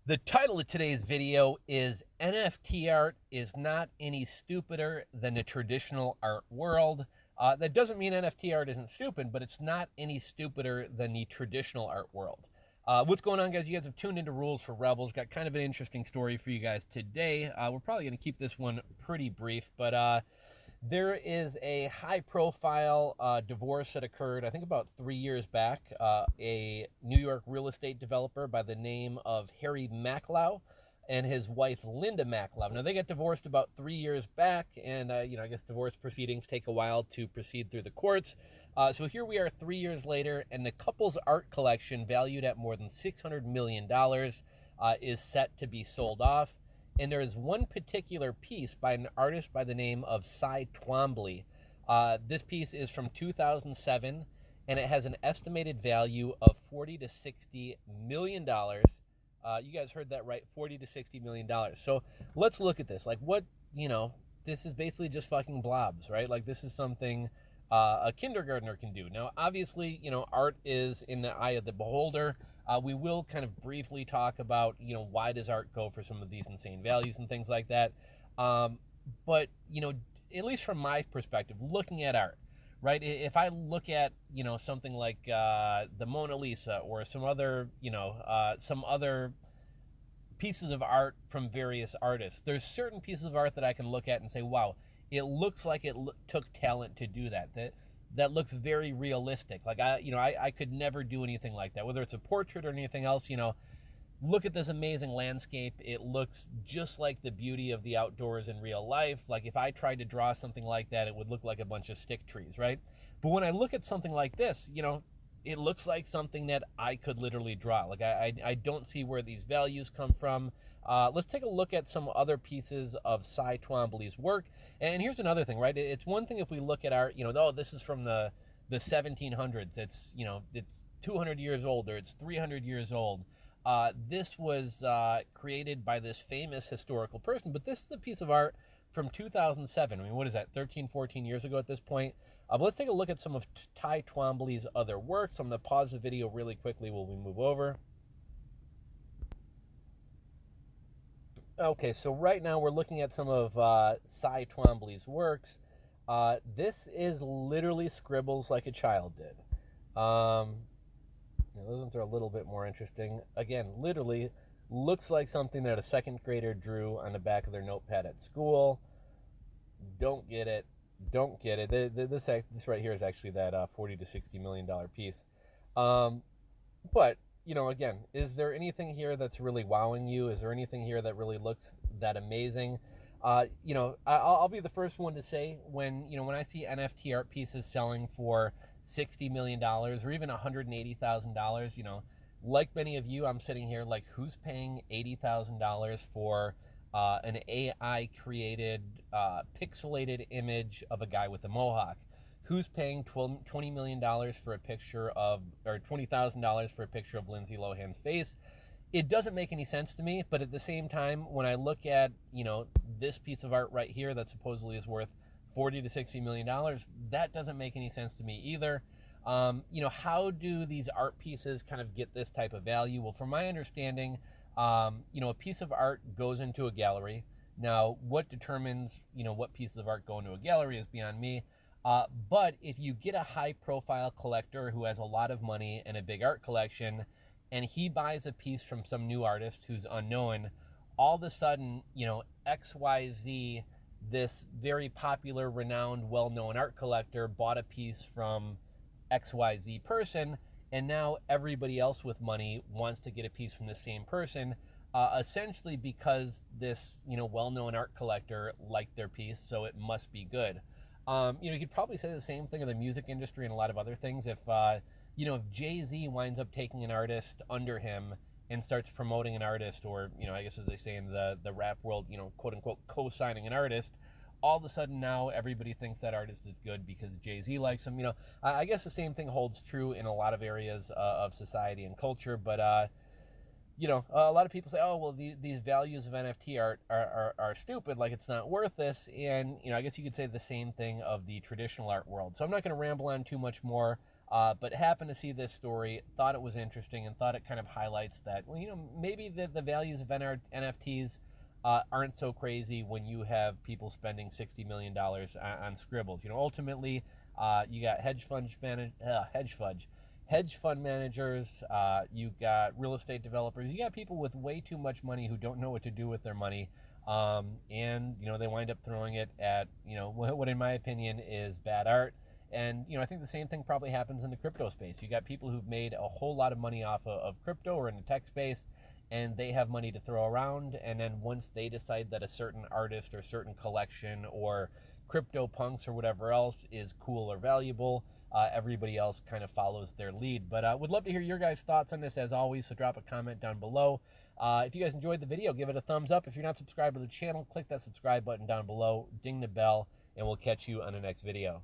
The title of today's video is NFT art is not any stupider than the traditional art world. That doesn't mean NFT art isn't stupid, but it's not any stupider than the traditional art world. What's going on, guys? You guys have tuned into Rules for Rebels. Got kind of an interesting story for you guys today. We're probably going to keep this one pretty brief, but there is a high-profile divorce that occurred, I think, about 3 years back. A New York real estate developer by the name of Harry Macklow and his wife Linda Macklow. Now, they got divorced about 3 years back, and I guess divorce proceedings take a while to proceed through the courts. So here we are 3 years later, and the couple's art collection, valued at more than $600 million, is set to be sold off. And there is one particular piece by an artist by the name of Cy Twombly. This piece is from 2007, and it has an estimated value of $40 to $60 million. You guys heard that right, $40 to $60 million. So let's look at this. Like, this is basically just fucking blobs, right? Like, this is something a kindergartner can do. Now, obviously, art is in the eye of the beholder. We will kind of briefly talk about, why does art go for some of these insane values and things like that. But, at least from my perspective, looking at art, right? If I look at, something like the Mona Lisa or some other pieces of art from various artists, there's certain pieces of art that I can look at and say, wow, it looks like it took talent to do that. That looks very realistic. Like I could never do anything like that. Whether it's a portrait or anything else, look at this amazing landscape. It looks just like the beauty of the outdoors in real life. Like if I tried to draw something like that, it would look like a bunch of stick trees, right? But when I look at something like this, it looks like something that I could literally draw. Like I don't see where these values come from. Let's take a look at some other pieces of Cy Twombly's work. And here's another thing, right? It's one thing if we look at art, this is from the 1700s. It's 200 years old or it's 300 years old. This was created by this famous historical person, but this is a piece of art from 2007. I mean, what is that, 13, 14 years ago at this point? But let's take a look at some of Cy Twombly's other works. I'm going to pause the video really quickly while we move over. Okay, so right now we're looking at some of Cy Twombly's works. This is literally scribbles like a child did. Those ones are a little bit more interesting. Again, literally looks like something that a second grader drew on the back of their notepad at school. Don't get it. Don't get it. This right here is actually that $40 to $60 million piece. But again, is there anything here that's really wowing you? Is there anything here that really looks that amazing? I'll be the first one to say when I see NFT art pieces selling for $60 million or even $180,000, like many of you, I'm sitting here like, who's paying $80,000 for an AI created pixelated image of a guy with a mohawk? Who's paying $20 million for a picture of, or $20,000 for a picture of Lindsay Lohan's face? It doesn't make any sense to me, but at the same time, when I look at, this piece of art right here that supposedly is worth $40 to $60 million, that doesn't make any sense to me either. How do these art pieces kind of get this type of value? Well, from my understanding, a piece of art goes into a gallery. Now, what determines, what pieces of art go into a gallery is beyond me. But if you get a high profile collector who has a lot of money and a big art collection, and he buys a piece from some new artist who's unknown, all of a sudden, XYZ, this very popular, renowned, well-known art collector, bought a piece from XYZ person, and now everybody else with money wants to get a piece from the same person, essentially because this, well-known art collector liked their piece, so it must be good. You could probably say the same thing of the music industry and a lot of other things. If Jay-Z winds up taking an artist under him and starts promoting an artist, or I guess as they say in the rap world, quote unquote co-signing an artist, all of a sudden now everybody thinks that artist is good because Jay-Z likes him. I guess the same thing holds true in a lot of areas of society and culture, but a lot of people say, oh, well, these values of NFT art are stupid, like it's not worth this. And, I guess you could say the same thing of the traditional art world. So I'm not going to ramble on too much more. But happened to see this story, thought it was interesting, and thought it kind of highlights that, well, maybe the values of NFTs aren't so crazy when you have people spending $60 million on scribbles. Ultimately, you got hedge fund managers, you got real estate developers, you got people with way too much money who don't know what to do with their money. And they wind up throwing it at what in my opinion is bad art. And I think the same thing probably happens in the crypto space. You got people who've made a whole lot of money off of crypto or in the tech space, and they have money to throw around. And then once they decide that a certain artist or certain collection or crypto punks or whatever else is cool or valuable, everybody else kind of follows their lead. But would love to hear your guys' thoughts on this as always, so drop a comment down below. If you guys enjoyed the video, give it a thumbs up. If you're not subscribed to the channel, click that subscribe button down below, ding the bell, and we'll catch you on the next video.